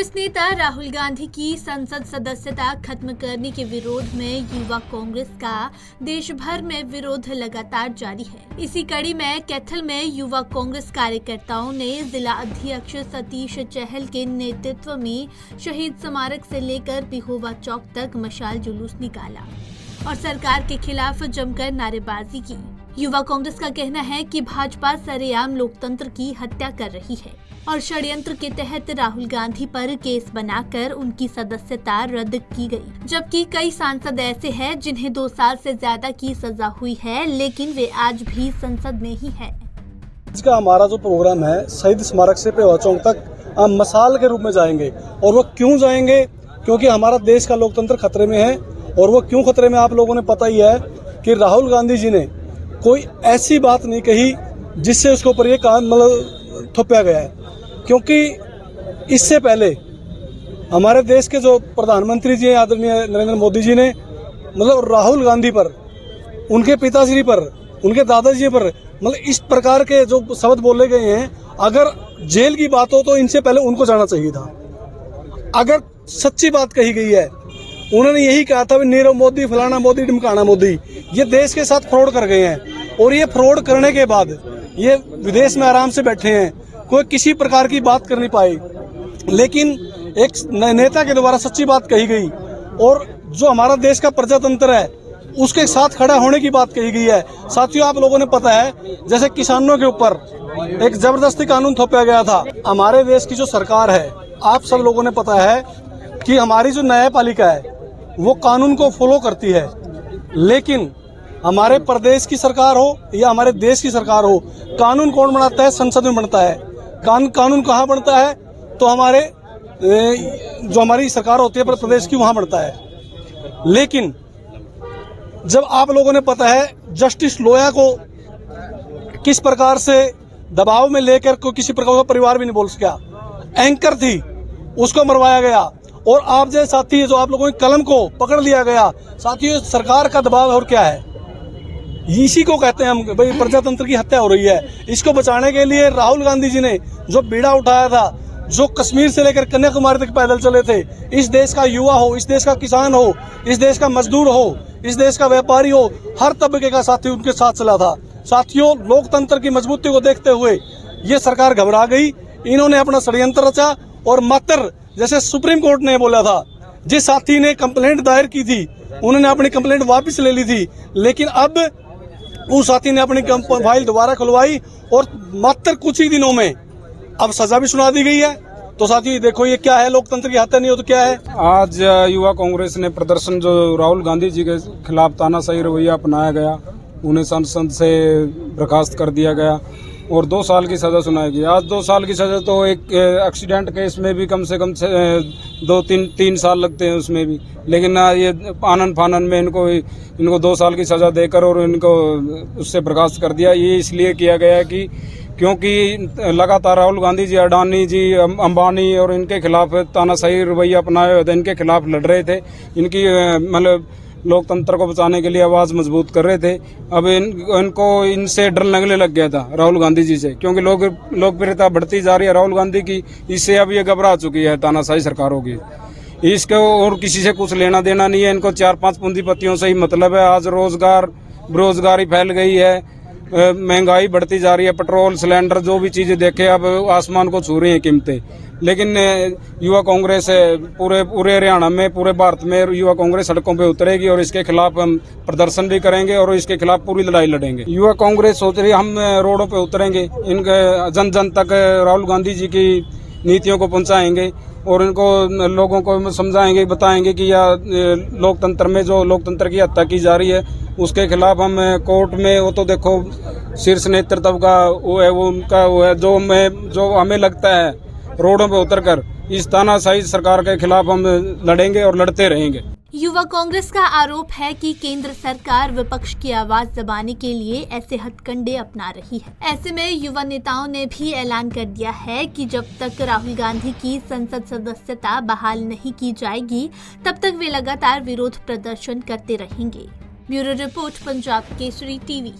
कांग्रेस नेता राहुल गांधी की संसद सदस्यता खत्म करने के विरोध में युवा कांग्रेस का देश भर में विरोध लगातार जारी है। इसी कड़ी में कैथल में युवा कांग्रेस कार्यकर्ताओं ने जिला अध्यक्ष सतीश चहल के नेतृत्व में शहीद स्मारक से लेकर पिहोवा चौक तक मशाल जुलूस निकाला और सरकार के खिलाफ जमकर नारेबाजी की। युवा कांग्रेस का कहना है कि भाजपा सरेआम लोकतंत्र की हत्या कर रही है और षड्यंत्र के तहत राहुल गांधी पर केस बनाकर उनकी सदस्यता रद्द की गई, जबकि कई सांसद ऐसे हैं जिन्हें 2 साल से ज्यादा की सजा हुई है, लेकिन वे आज भी संसद में ही है। इसका हमारा जो प्रोग्राम है, शहीद स्मारक से पिहोवा चौक तक हम मसाल के रूप में जाएंगे। और वो क्यों जाएंगे? क्योंकि हमारा देश का लोकतंत्र खतरे में है। और वो क्यों खतरे में, आप लोगों ने पता ही है कि राहुल गांधी जी ने कोई ऐसी बात नहीं कही जिससे उसके ऊपर ये मतलब थोपा गया है। क्योंकि इससे पहले हमारे देश के जो प्रधानमंत्री जी हैं, आदरणीय नरेंद्र मोदी जी ने मतलब राहुल गांधी पर, उनके पिताश्री पर, उनके दादाजी पर मतलब इस प्रकार के जो शब्द बोले गए हैं, अगर जेल की बात हो तो इनसे पहले उनको जाना चाहिए था। अगर सच्ची बात कही गई है, उन्होंने यही कहा था नीरव मोदी, फलाना मोदी, ढिमकाना मोदी, ये देश के साथ फ्रॉड कर गए हैं। और ये फ्रॉड करने के बाद ये विदेश में आराम से बैठे हैं, कोई किसी प्रकार की बात कर नहीं पाए। लेकिन एक नेता के द्वारा सच्ची बात कही गई और जो हमारा देश का प्रजातंत्र है उसके साथ खड़ा होने की बात कही गई है। साथियों, आप लोगों ने पता है जैसे किसानों के ऊपर एक जबरदस्ती कानून थोपा गया था। हमारे देश की जो सरकार है, आप सब लोगों ने पता है कि हमारी जो न्यायपालिका है वो कानून को फॉलो करती है। लेकिन हमारे प्रदेश की सरकार हो या हमारे देश की सरकार हो, कानून कौन बनाता है? संसद में बनता है। कानून कहाँ बनता है? तो हमारे जो हमारी सरकार होती है प्रदेश की, वहाँ बनता है। लेकिन जब आप लोगों ने पता है जस्टिस लोया को किस प्रकार से दबाव में लेकर कोई किसी प्रकार का परिवार भी नहीं बोल सका, एंकर थी उसको मरवाया गया। और आप जैसे साथी जो आप लोगों की कलम को पकड़ लिया गया। साथियों, सरकार का दबाव और क्या है? इसी को कहते हैं हम भाई प्रजातंत्र की हत्या हो रही है। इसको बचाने के लिए राहुल गांधी जी ने जो बीड़ा उठाया था, जो कश्मीर से लेकर कन्याकुमारी तक पैदल चले थे, इस देश का युवा हो, इस देश का किसान हो, इस देश का मजदूर हो, इस देश का व्यापारी हो, हर तबके का साथी उनके साथ चला था। साथियों, लोकतंत्र की मजबूती को देखते हुए ये सरकार घबरा गई। इन्होंने अपना षड्यंत्र रचा और मात्र जैसे सुप्रीम कोर्ट ने बोला था, जिस साथी ने कंप्लेंट दायर की थी उन्होंने अपनी कंप्लेंट वापस ले ली थी, लेकिन अब उस साथी ने अपनी फाइल दोबारा खुलवाई और मात्र कुछ ही दिनों में अब सजा भी सुना दी गई है। तो साथियों देखो, ये क्या है? लोकतंत्र की हत्या नहीं हो तो क्या है? आज युवा कांग्रेस ने प्रदर्शन जो राहुल गांधी जी के खिलाफ तानाशाही रवैया अपनाया गया, उन्हें संसद से बर्खास्त कर दिया गया और 2 साल की सजा सुनाई गई। आज 2 साल की सजा तो एक एक्सीडेंट केस में भी कम से कम 2-3 साल लगते हैं उसमें भी, लेकिन ये आनन फानन में इनको 2 साल की सजा देकर और इनको उससे बर्खास्त कर दिया। ये इसलिए किया गया है कि क्योंकि लगातार राहुल गांधी जी, अडानी जी, अंबानी और इनके खिलाफ तानाशाही रवैया अपनाए हुए थे, इनके खिलाफ लड़ रहे थे, इनकी मतलब लोकतंत्र को बचाने के लिए आवाज मजबूत कर रहे थे। अब इनको इनसे डर लगने लग गया था राहुल गांधी जी से, क्योंकि लोकप्रियता बढ़ती जा रही है राहुल गांधी की। इससे अब ये घबरा चुकी है तानाशाही सरकारों की। इसको और किसी से कुछ लेना देना नहीं है, इनको 4-5 पूंजीपतियों से ही मतलब है। आज बेरोजगारी फैल गई है, महंगाई बढ़ती जा रही है, पेट्रोल, सिलेंडर, जो भी चीजें देखे अब आसमान को छू रही हैं कीमतें। लेकिन युवा कांग्रेस पूरे हरियाणा में, पूरे भारत में युवा कांग्रेस सड़कों पे उतरेगी और इसके खिलाफ हम प्रदर्शन भी करेंगे और इसके खिलाफ पूरी लड़ाई लड़ेंगे। युवा कांग्रेस सोच रही है हम रोडों पे उतरेंगे, इनके जन तक राहुल गांधी जी की नीतियों को पहुंचाएंगे और इनको लोगों को समझाएंगे, बताएंगे कि यह लोकतंत्र में जो लोकतंत्र की हत्या की जा रही है उसके खिलाफ हम कोर्ट में, वो तो देखो शीर्ष नेतृत्व का वो है, वो उनका वो है, जो हमें लगता है रोडों पे उतरकर इस तानाशाही सरकार के खिलाफ हम लड़ेंगे और लड़ते रहेंगे। युवा कांग्रेस का आरोप है कि केंद्र सरकार विपक्ष की आवाज दबाने के लिए ऐसे हथकंडे अपना रही है। ऐसे में युवा नेताओं ने भी ऐलान कर दिया है कि जब तक राहुल गांधी की संसद सदस्यता बहाल नहीं की जाएगी, तब तक वे लगातार विरोध प्रदर्शन करते रहेंगे। Bureau report, Punjab Kesari TV.